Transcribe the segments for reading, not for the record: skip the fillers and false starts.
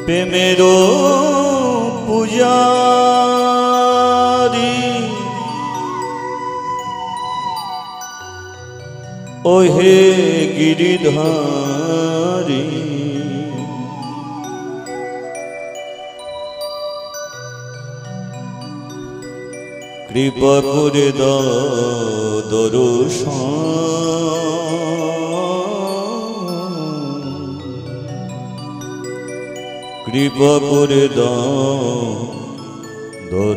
প্রেমেরও পূজারি ওহে গিরিধারী কৃপা করে দাও দর্শন কৃপা করে দাও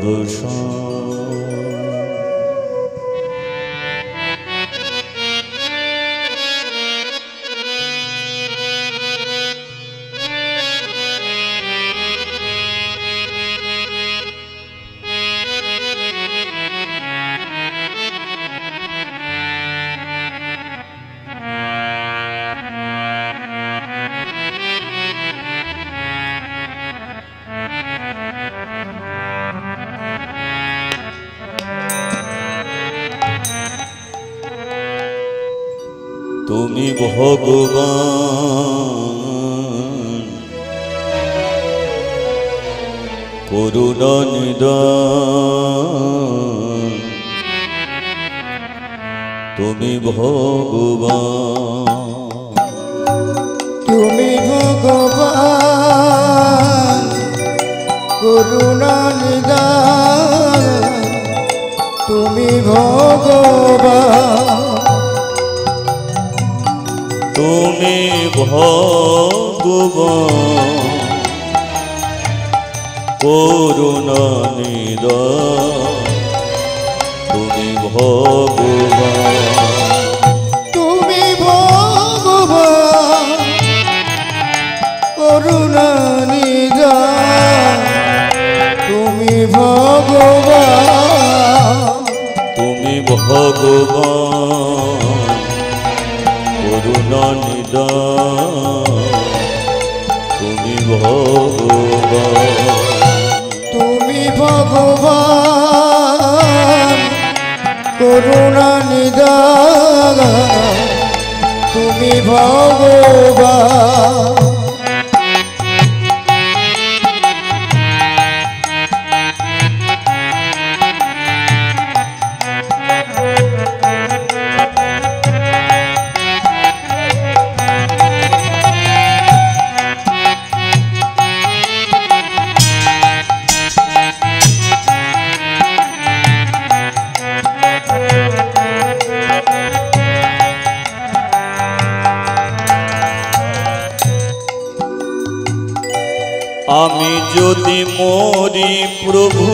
দর্শন তুমি ভগবান করুণা নিদান তুমি ভগবান করুণা নিদান তুমি ভগবান তুমি ভগবান করুণা নিদান তুমি ভগবান তুমি ভগবান করুণা নিদান তুমি ভগবান তুমি ভগবান করুণা নিদান তুমি ভগবান তুমি ভগবান করুণা নিদান তুমি ভগবান আমি যদি মরি প্রভু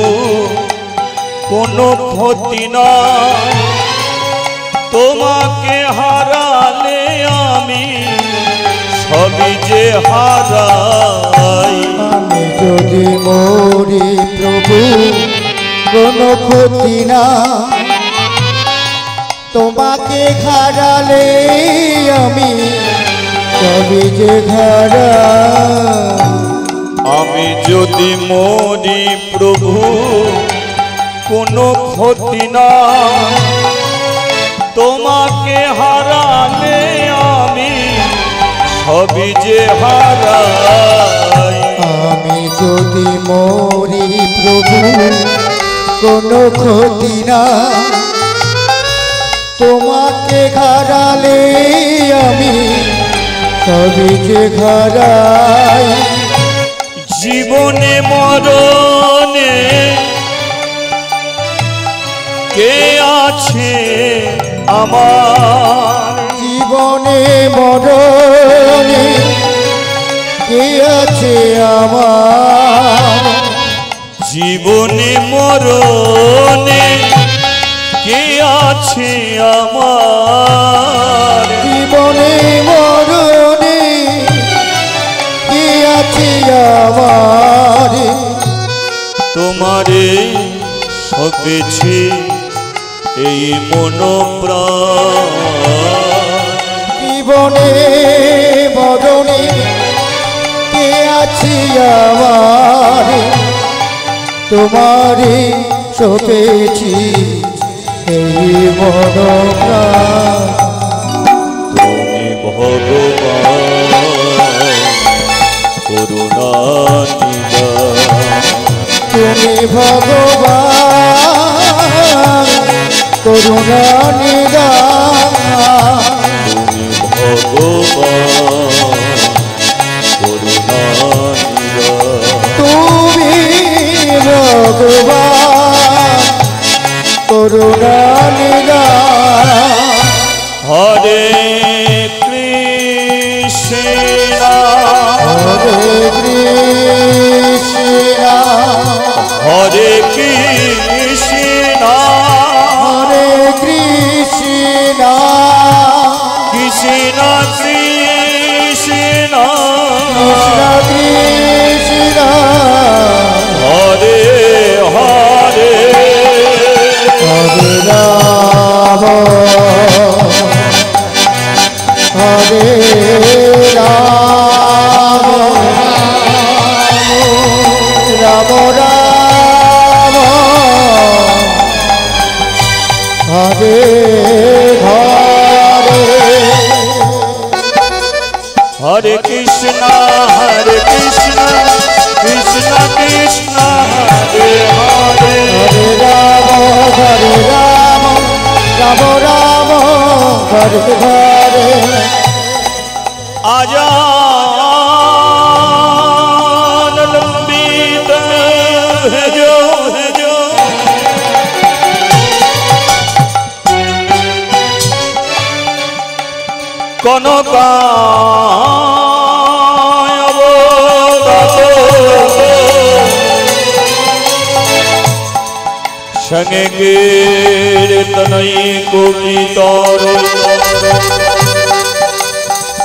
কোনো ক্ষতি নাই তোমাকে হারালে আমি সবই যে হারাই আমি যদি মরি প্রভু কোনো ক্ষতি না তোমাকে হারালে আমি সবই যে হারাই আমি যদি মরি প্রভু কোনো ক্ষতি না তোমাকে হারালে আমি সবই যে হারাই আমি যদি মরি প্রভু কোনো ক্ষতি না তোমাকে হারালে আমি সবই যে হারাই জীবনে মরণে কে আছে আমার জীবনে মরণে কে আছে আমার জীবনে মরণে কে আছে আমার জীবনে মরণে কে আছে আমার তোমারে সপেছি এই মন প্রাণ জীবনে মরণে কে আছে আমার তোমারে সপেছি এই মন প্রাণ তুমি ভগবান করুণা নিদান তুমি ভগবান করুণা নিদান তুমি ভগবান করুণা নিদান তুমি ভগবান করুণা নিদান হরে কৃষ্ণ হরে কৃষ্ণ হরে কৃষ্ণ হরে কৃষ্ণ কৃষ্ণ কৃষ্ণ কৃষ্ণ কৃষ্ণ হরে হরে হরে রাম হরে রাম রাম রাম হরে হরে হরে কৃষ্ণ কৃষ্ণ কৃষ্ণ হরে হরে হরে রাম রাম রাম হরে হরে আজানলম্বিত ভেজো ভেজো কনকায় অবগত সঙ্গে কীর্তনৈ কোকিতর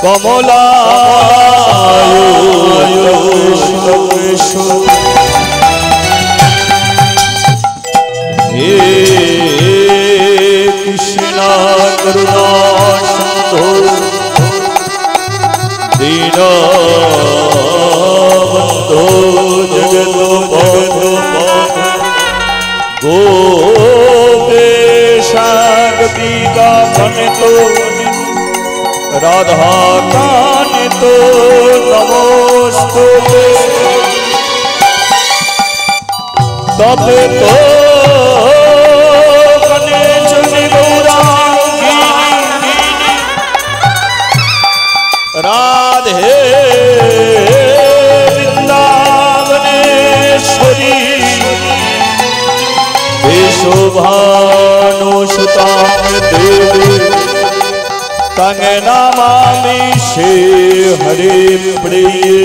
কমলায় কৃষ্ণ হে কৃষ্ণ করুণা সিন্ধু দীনবন্ধু জগৎ গোপেশা গোপিকা বনিতো রাধা কানিতো নমস্তুতে তবে তো কনেচনি গৌরাঙ্গী রাধে বৃন্দাবনেশ্বরী বিশ্বভানুসুতাং দেবী তং নমামি শ্রী হরি প্রিয়ে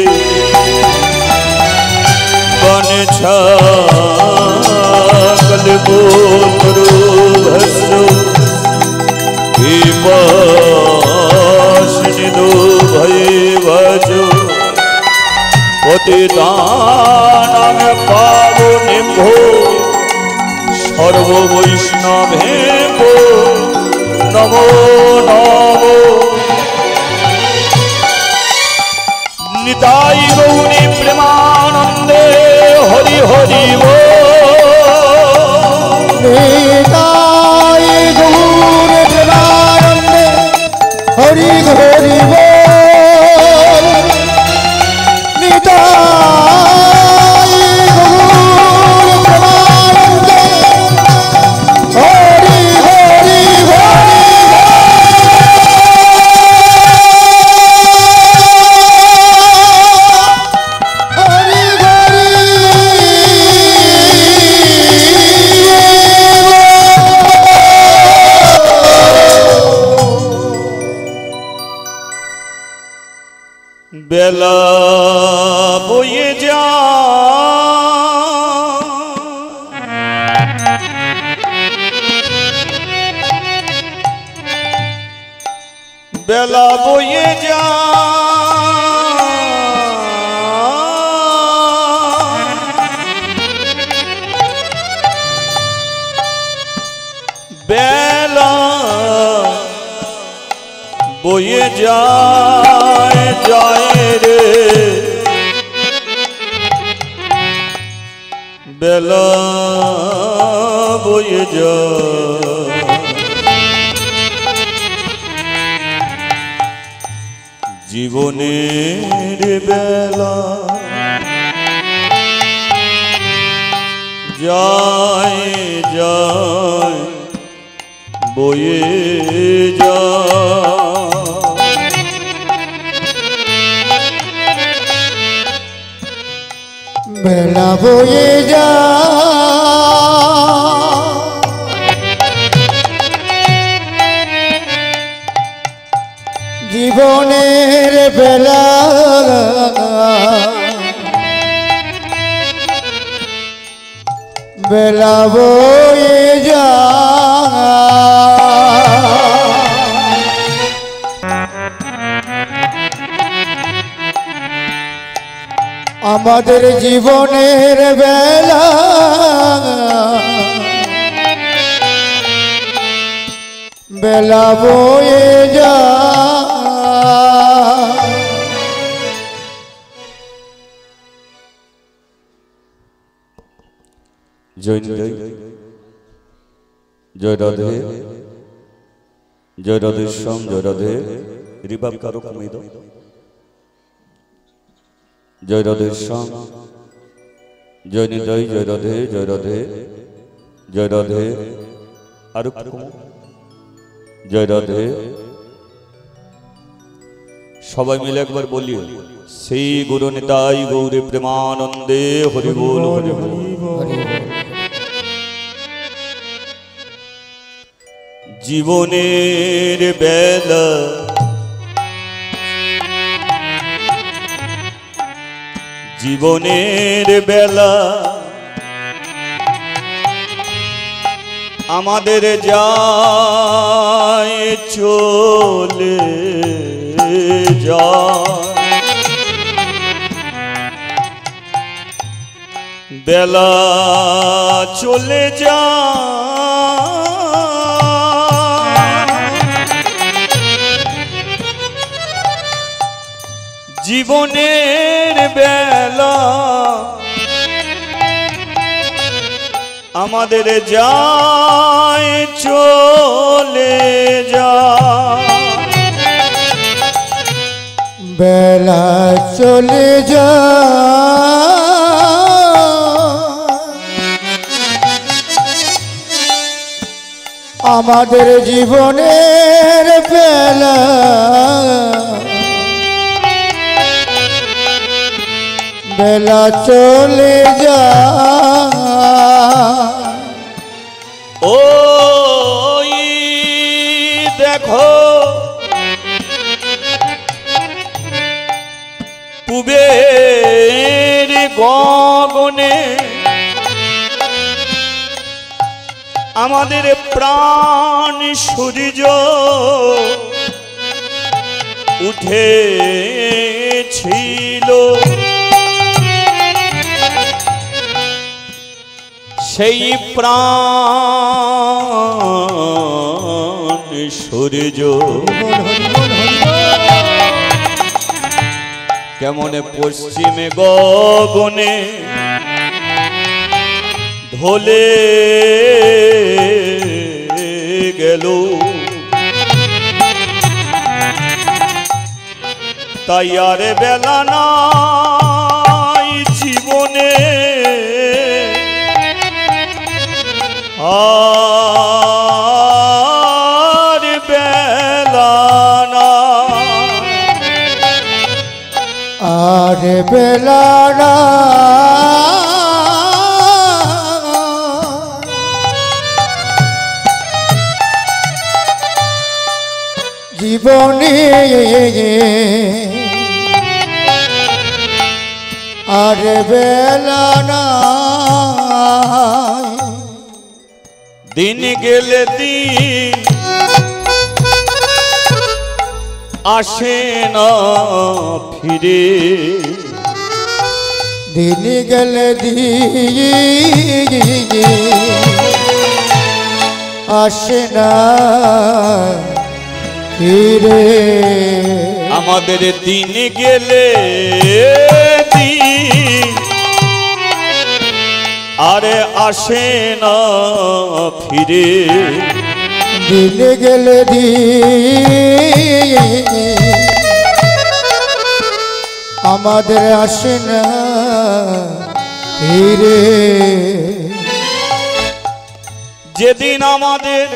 কলপোতরু ভস্য বিপশনিদো ভয়ে ভজো পতিতানাং পাবনেভ্যো সর্ববৈষ্ণবেভ্যো নমো নমো নিতাই গৌরী প্রেমানন্দে হরি হরি নিতাই গৌর প্রেমানন্দে হরি হরি বল নিতাই গৌর প্রেমানন্দে হরি হরি হরি বেলা বয়ে যা বেলা বয়ে যা বেলা বয়ে যায় যায় রে বেলা বয়ে যায় জীবনের বেলা যায় যায় বয়ে যায় বেলা বয়ে যায় জীবনের বেলা বেলা বয়ে যায় আমাদের জীবনের বেলা বেলা বয়ে যায় জয় জয় রাধে জয় রাধে শ্যাম জয় রাধে রিবাব কারো কমিয়ে দাও জয় রাধে শ্যাম জয় নিতাই জয় রাধে জয় রাধে জয় রাধে আরো জয় রাধে সবাই মিলে একবার বলি শ্রী গুরু নিতাই গৌরী প্রেমানন্দে হরি বল হরি বল জীবনের বেলা জীবনের বেলা আমাদের যায় চলে যায় বেলা চলে যায় জীবনের বেলা আমাদের যায় চলে যায় বেলা চলে যায় আমাদের জীবনের বেলা বেলা চলে যায় ওই দেখো পূবের গগনে আমাদের প্রাণ সূর্য উঠেছিল সেই প্রাণ সূর্য কেমন পশ্চিমে গগনে ঢলে গেল তাই আর বেলা নাই জীবনে আর বেলা নাই আর বেলা নাই জীবনে আর বেলা নাই দিন গেলে দিন আসে না ফিরে দিন গেলে দিন আসে না ফিরে আমাদের দিন গেলে দিন আরে আসে না ফিরে দিন গেলে দিন আমাদের আসে না ফিরে। যেদিন আমাদের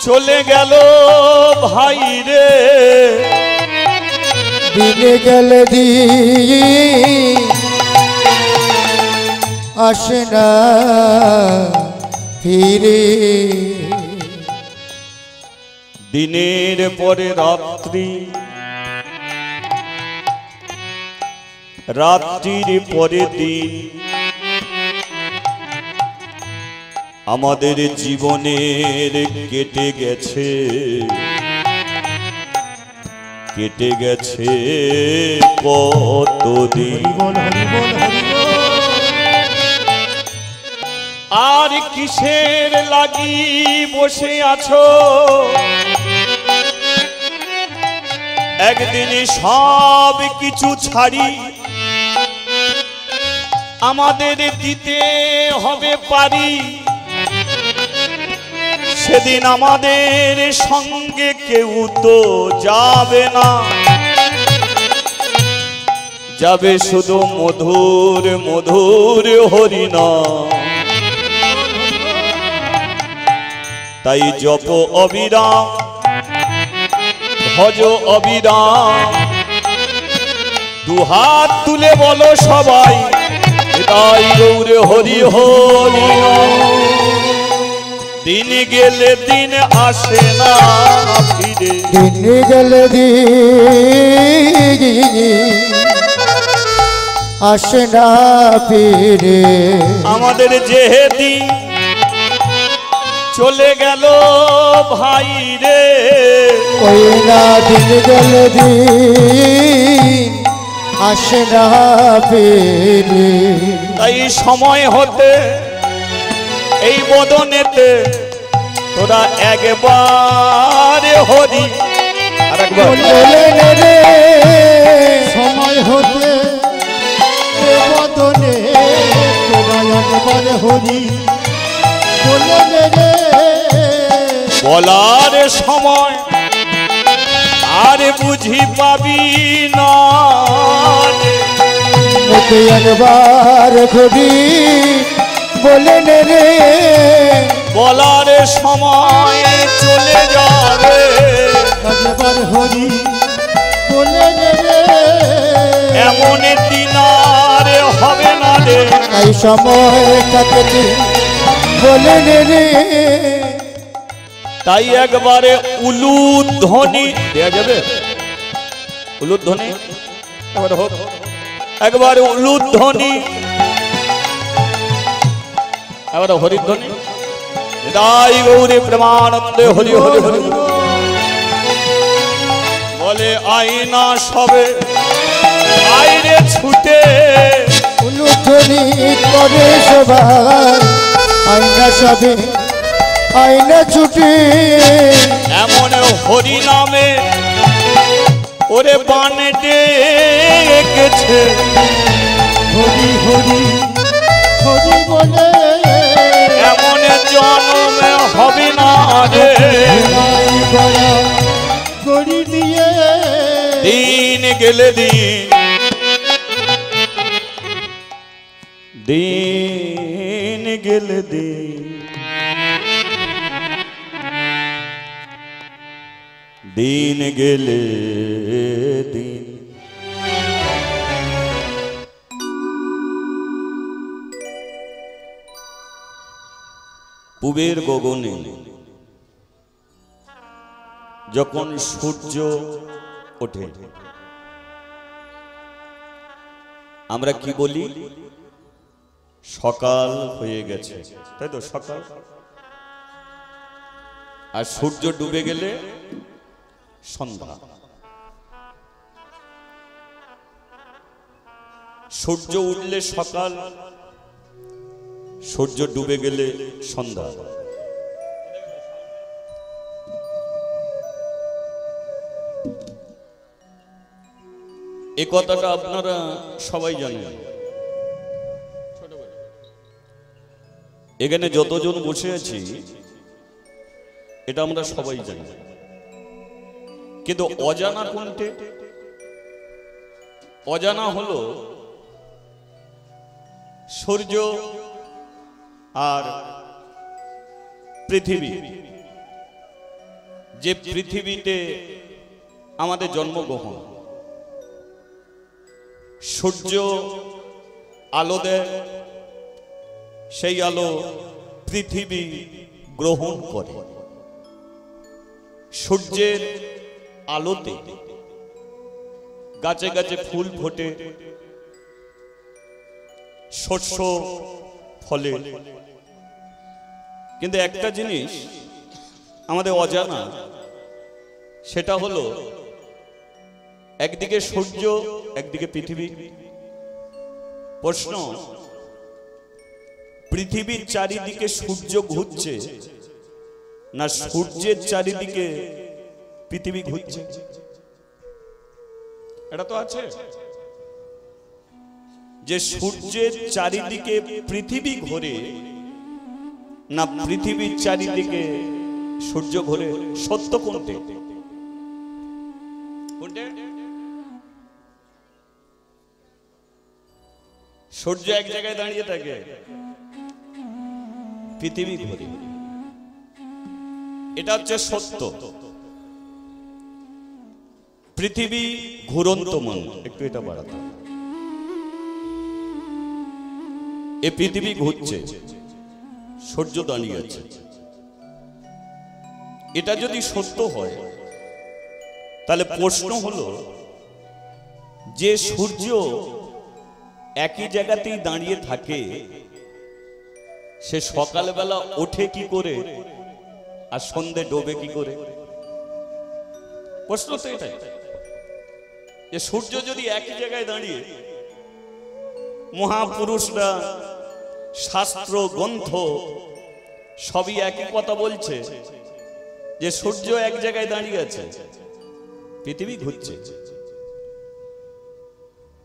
চলে গেল ভাই রে, দিনে গেলে দিন আসে না ফিরে। দিনের পরে রাত্রি, রাত্রির পরে দিন, আমাদের জীবনের কেটে গেছে, কেটে গেছে কতদিন। আর কিসের লাগি বসে আছো, একদিন সব কিছু ছাড়ি আমাদের দিতে হবে পারি। সেদিন আমাদের সঙ্গে কেউ তো যাবে না, যাবে শুধু মধুর মধুর হরিনাম। তাই জপ অবিরাম, ভজ অবিরাম, দুহাত তুলে বলো সবাই তাই গৌর হরি হরি। দিন গেলে দিন আসে না ফিরে, দিন গেলে দিন আসে না ফিরে। আমাদের যেদিন চলে গেল ভাই রে, ওই না দিন গেলে দিন আসে না ফিরে। তাই সময় হতে এই বদনেতে তোরা একবার হরি আর একবার রে, সময় হতে এ বদনে তোরা একবার হরি বলে রে। বলার সময় আর বুঝি পাবি না, ওকে একবার হরি বলে রে। বলার সময় চলে যাবে, একবার হরি বলে রে। এমন দিন আর হবে না রে। এই সময় কাটে বলে রে। তাই একবারে উলুধ্বনি দেয়া যাবে, উলুধ্বনি একবার হোক, একবারে উলুধ্বনি, একবারে হরিধ্বনি। তাই গৌরী প্রেমানন্দে হরি হরি হরি বলে আইনা সবে আইরে ছুটে, উলুধ্বনি করে সবার আইনা সবে আইনা ছুটে। এমন হরি নামে ওরে বানে ডেকেছে, হরি হরি হরি বলে এমন জন্মে হবে না রে। করি দিয়ে দিন গেলে দিন, দিন গেলে দিন, দিন গেলে দিন। পূবের গগনে যখন সূর্য ওঠে আমরা কি বলি? সকাল হয়ে গেছে, তাই তো? সকাল। আর সূর্য ডুবে গেলে সন্ধ্যা। সূর্য উঠলে সকাল, সূর্য ডুবে গেলে সন্ধ্যা। এ কথাটা আপনারা সবাই জানেন। এখানে যতজন বসে আছি এটা আমরা সবাই জানি, কিন্তু অজানা কোনটে অজানা হলো সূর্য আর পৃথিবী। যে পৃথিবীতে আমাদের জন্মগ্রহণ, সূর্য আলো দেয়, সেই আলো পৃথিবী গ্রহণ করে। সূর্যের আলোতে গাছে গাছে ফুল ফোটে, শস্য ফলে। কিন্তু একটা জিনিস আমাদের অজানা, সেটা হলো একদিকে সূর্য, একদিকে পৃথিবী। প্রশ্ন, পৃথিবীর চারিদিকে সূর্য ঘুরছে না সূর্যের চারিদিকে পৃথিবী ঘুরছে? এটা তো আছে যে সূর্যের চারিদিকে পৃথিবী ঘোরে না পৃথিবীর চারিদিকে সূর্য ঘোরে। সত্য কোনটা? সূর্য এক জায়গায় দাঁড়িয়ে থাকে, পৃথিবী ঘোরে। এটা হচ্ছে সত্য। পৃথিবী ঘুরন্তমান, একটু এটা বাড়াতে। এ পৃথিবী ঘুরছে, সূর্য দাঁড়িয়ে আছে। এটা যদি সত্য হয় তাহলে প্রশ্ন হলো যে সূর্য একই জায়গাতেই দাঁড়িয়ে থাকে, সে সকালবেলা ওঠে কি করে আর সন্ধে ডোবে কি করে? প্রশ্ন তো এটাই যে সূর্য যদি একই জায়গায় দাঁড়িয়ে, মহাপুরুষরা শাস্ত্র গ্রন্থ সবই একই কথা বলছে যে সূর্য এক জায়গায় দাঁড়িয়ে আছে, পৃথিবী ঘুরছে।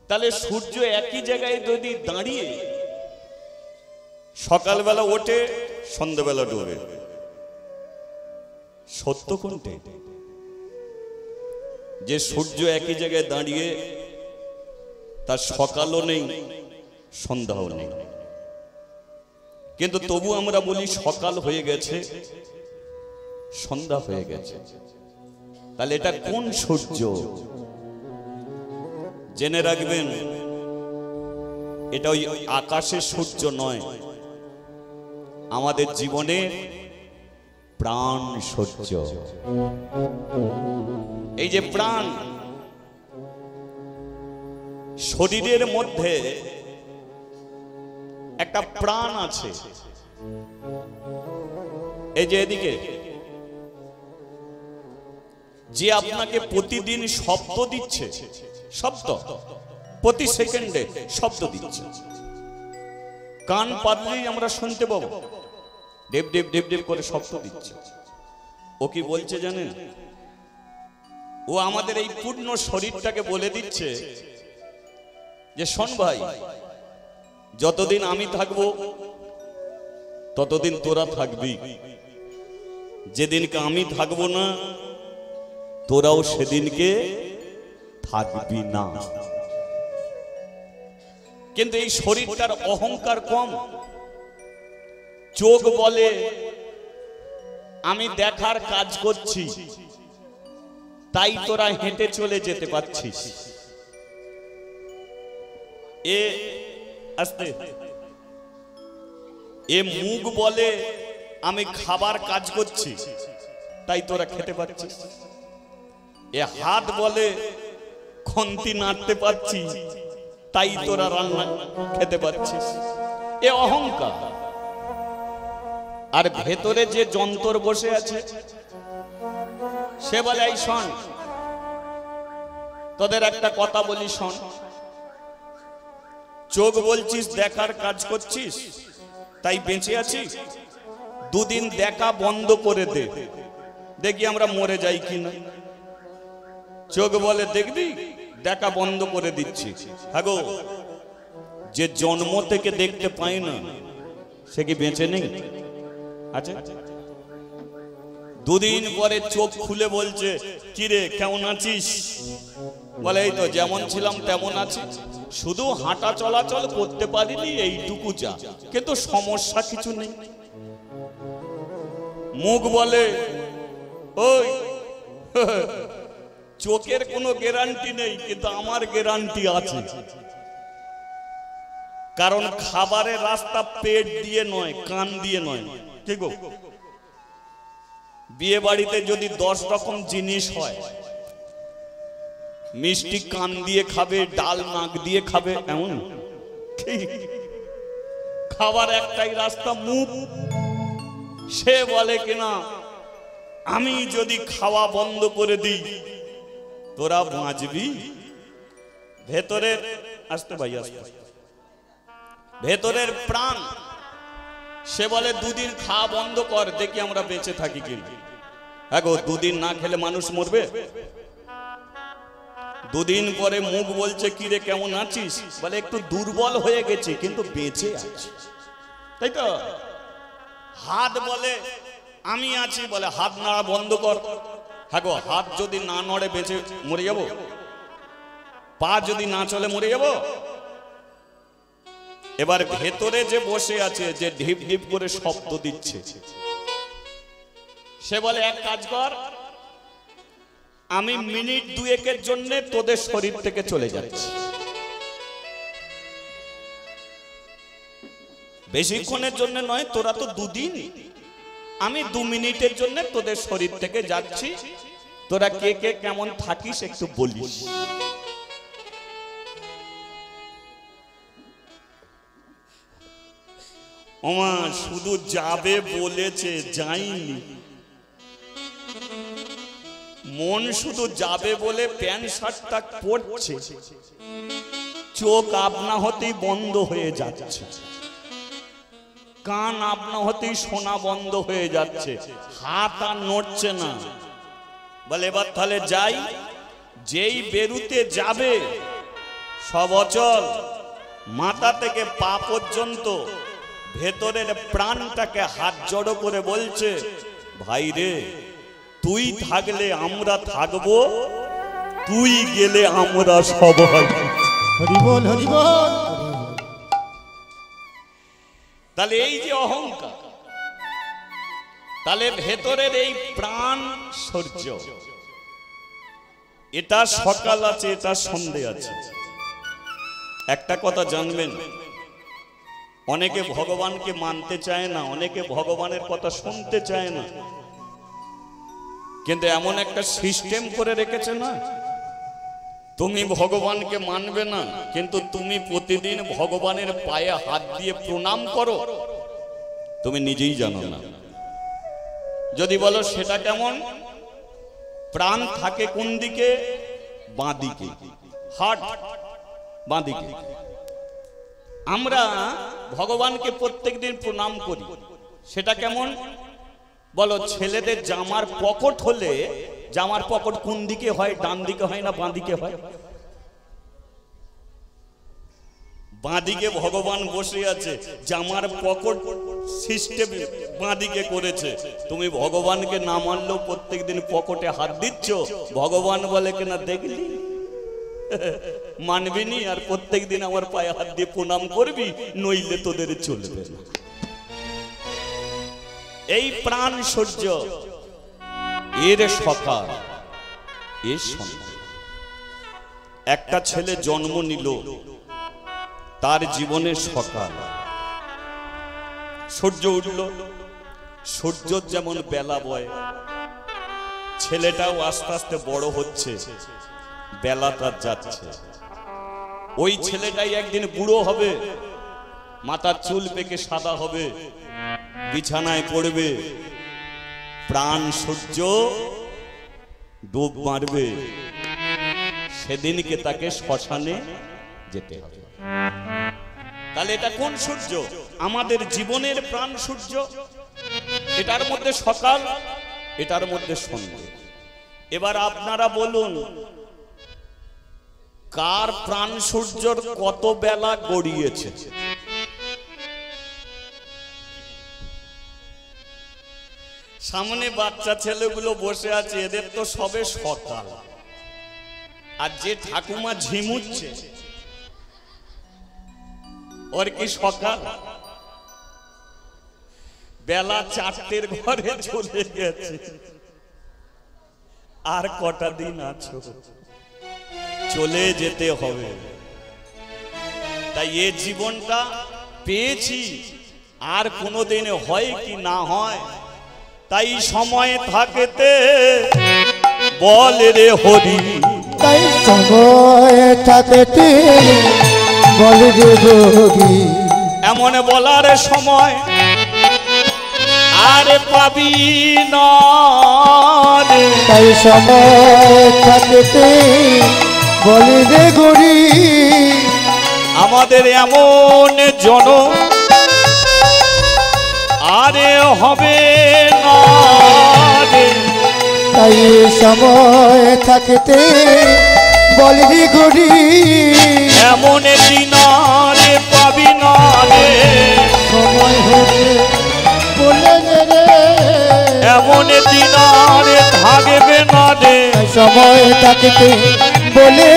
তাহলে সূর্য একই জায়গায় যদি দাঁড়িয়ে সকালবেলা ওঠে, সন্ধ্যাবেলা ডোবে, সত্য কোনটা? যে সূর্য একই জায়গায় দাঁড়িয়ে তার সকালও নেই, সন্ধ্যাও নেই, কিন্তু তবু আমরা বলি সকাল হয়ে গেছে, সন্ধ্যা হয়ে গেছে। তাহলে এটা কোন সূর্য? জেনে রাখবেন, এটা ওই আকাশের সূর্য নয়, আমাদের জীবনে প্রাণ সূর্য। এই যে প্রাণ, শরীরের মধ্যে একটা প্রাণ আছে। এই যে এদিকে যে আপনাকে প্রতিদিন শব্দ দিচ্ছে, শব্দ প্রতি সেকেন্ডে শব্দ দিচ্ছে, কান পাতলেই আমরা শুনতে পাবো, দেব দেব দেব দেব করে শব্দ দিচ্ছে। ও কি বলছে জানেন? ও আমাদের এই পূর্ণ শরীরটাকে বলে দিচ্ছে যে শোন ভাই, যতদিন আমি থাকবো ততদিন তোরা থাকবি, যেদিনকে আমি থাকবো না তোরাও সেদিনকে থাকবি না। কিন্তু এই শরীরটার অহংকার কম। চোখ বলে আমি দেখার কাজ করছি, তাই তোরা হেঁটে চলে যেতে পারছিস। এ আস্তে। এ মুখ বলে আমি খাবার কাজ করছি, তাই তোরা খেতে পারছিস। এ হাত বলে খন্তি নাড়তে পারছি, তাই তোরা রান্না খেতে পারছিস। এ অহংকার। আর ভেতরে যে যন্ত্র বসে আছে সে বলে এই শোন, তোদের একটা কথা বলি শোন, চোখ বলছিস দেখার কাজ করছিস তাই বেঁচে আছিস, দুদিন দেখা বন্ধ করে দে, দেখি আমরা মরে যাই কিনা। চোখ বলে দেখবি দেখা বন্ধ করে দিচ্ছি। হ্যাঁ গো, যে জন্ম থেকে দেখতে পাই না সে কি বেঁচে নেই? আচ্ছা, দুদিন পরে চোখ খুলে বলছে কি রে কেমন আছিস? বলে এই তো যেমন ছিলাম তেমন আছি, শুধু হাঁটা চলাচল করতে পারিনি এইটুকু যা, কিন্তু সমস্যা কিছু নেই। মুখ বলে ওই চোখের কোনো গ্যারান্টি নেই, কিন্তু আমার গ্যারান্টি আছে, কারণ খাবারের রাস্তা পেট দিয়ে নয়, কান দিয়ে নয়। কি গো, বিয়ে বাড়িতে যদি 10 রকম জিনিস হয়, মিষ্টি কান দিয়ে খাবে, ডাল নাক দিয়ে খাবে, এমন খাবার একটাই রাস্তা, মুখ। সে বলে কিনা আমি যদি খাওয়া বন্ধ করে দিই তোরা বাঁচবি। ভেতরের আসতে ভাই আসতে, ভেতরের প্রাণ সে বলে 2 দিন খাওয়া বন্ধ কর, দেখি আমরা বেঁচে থাকি কিনা। হ্যাঁ গো, 2 দিন না খেলে মানুষ মরবে। 2 দিন পরে মুখ বলছে কি রে কেমন আছিস, বলে একটু দুর্বল হয়ে গেছে কিন্তু বেঁচে আছি, তাই তো। হাত বলে আমি আছি, বলে হাত নাড়া বন্ধ কর। হ্যাঁ গো, হাত যদি না নড়ে বেঁচে মরে যাব, পা যদি না চলে মরে যাব। এবার ভেতরে যে বসে আছে, যে ঢিপ ঢিপ করে শব্দ দিচ্ছে, সে বলে এক কাজ কর, আমি মিনিট 2-1 জন্য তোদের শরীর থেকে চলে যাচ্ছি, বেশিক্ষণের জন্য নয়, তোরা তো 2 দিন, আমি 2 মিনিটের জন্য তোদের শরীর থেকে যাচ্ছি, তোরা কে কে কেমন থাকিস একটু বলিস। ওমা শুধু যাবে বলেছে, যাইনি। মন শুধু যাবে বলে প্যান্ট শার্টটা পরছে, চোখ আপনা হতেই বন্ধ হয়ে যাচ্ছে, কান আপনা হতেই শোনা বন্ধ হয়ে যাচ্ছে, হাত আর নড়ছে না। বলে এবার তাহলে যাই। যেই বেরুতে যাবে সব অচল, মাথা থেকে পা পর্যন্ত ভেতরের প্রাণটাকে হাত জড়ো করে বলছে, ভাই রে তুই থাকলে আমরা থাকবো, তুই গেলে আমরা সবাই। হরি বল হরি বল। তাহলে এই যে অহংকার, তাহলে ভেতরের এই প্রাণ সূর্য, এটা সকাল আছে, এটা সন্ধে আছে। একটা কথা জানবেন, অনেকে ভগবানকে মানতে চায় না, অনেকে ভগবানের কথা শুনতে চায় না, কিন্তু এমন একটা সিস্টেম করে রেখেছে না, তুমি ভগবানকে মানবে না, কিন্তু তুমি প্রতিদিন ভগবানের পায়ে হাত দিয়ে প্রণাম করো, তুমি নিজেই জানো না। যদি বলো সেটা কেমন, প্রাণ থাকে কোন দিকে, বাঁ দিকে, হার্ট বাঁ দিকে। আমরা ভগবানকে প্রত্যেকদিন প্রণাম করি, সেটা কেমন বলো। ছেলেদের জামার পকেট হলে, জামার পকেট কোন দিকে হয়, ডান দিকে হয় না বাঁ দিকে হয়? বাঁ দিকে ভগবান বসে আছে, জামার পকেট সিস্টেম বাঁ দিকে করেছে। তুমি ভগবানকে না মানলেও প্রত্যেকদিন পকেটে হাত দিচ্ছ, ভগবান বলে কিনা দেখলি মানবি নি, আর প্রত্যেকদিন আমার পায়ে হাত দিয়ে প্রণাম করবি, নইলে তোদের চলবে না। এই প্রাণ সূর্য, এর সকাল, এর সন্ধ্যা। একটা ছেলে জন্ম নিল, তার জীবনের সকাল, সূর্য উঠল, সূর্য যেমন বেলা বয়, ছেলেটাও আস্তে আস্তে বড় হচ্ছে, বেলাটা যাচ্ছে। ওই ছেলেটাই একদিন বুড়ো হবে, মাথার চুল পেকে সাদা হবে, বিছানায় পড়বে, প্রাণ সূর্য ডুব মারবে, সেদিনকে তাকে শ্মশানে যেতে হবে। তাহলে এটা কোন সূর্য? আমাদের জীবনের প্রাণ সূর্য। এটার মধ্যে সকাল, এটার মধ্যে সন্ধ্যা। এবার আপনারা বলুন, কার প্রাণ সূর্যর কত বেলা গড়িয়েছে? সামনে বাচ্চা ছেলেগুলো বসে আছে, এদের তো সবে সকাল, আর যে ঠাকুমা ঝিমুচ্ছে ওর কি সকাল? বেলা 4টের ঘরে চলে গেছে। আর কটা দিন আছো, চলে যেতে হবে। তাই এ জীবনটা পেয়েছি, আর কোনোদিন হয় কি না হয়, তাই সময় থাকতে বল রে হরি। তাই সময় থাকতে বল রে হরি। এমন বলার সময় আর পাবি না রে। তাই সময় থাকতে বল রে হরি। আমাদের এমন জনম আরে হবে না রে। তাই সময় থাকতে বল রে হরি। এমন দিন আরে পাবি না রে। সময় হবে বলে রে। এমন দিন আরে থাকবে না রে। তাই সময় থাকতে বলে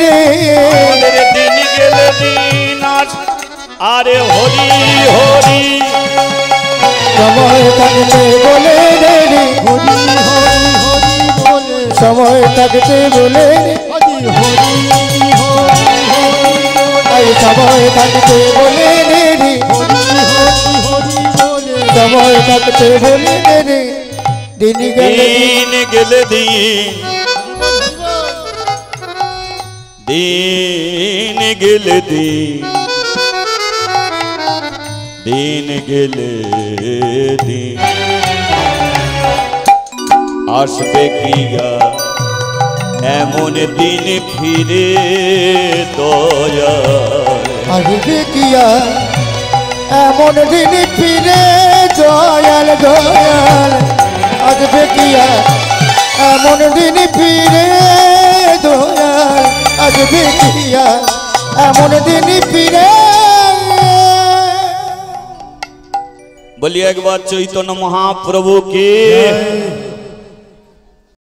রে। আমাদের দিন গেলে দিন আজ আরে হরি হরি। সময় থাকতে বলে রে। হরি হরি হরি বলে। সময় থাকতে বলে হরি হরি হরি হরি। তাই সময় থাকতে বলে রে। হরি হরি হরি বলে। সময় থাকতে বলে রে। দিন গেলে দিন গেলে দিন, দিন গেলে দিন, দিন গেলে দিন আসবে কি আর এমন দিন ফিরে দয়া। আসবে কি আর এমন দিন ফিরে দয়াল দয়াল। আসবে কি আর এমন দিন ফিরে দয়াল। আসবে কি আর এমন দিন ফিরে। বলি একবার চৈতন্য মহাপ্রভু কে।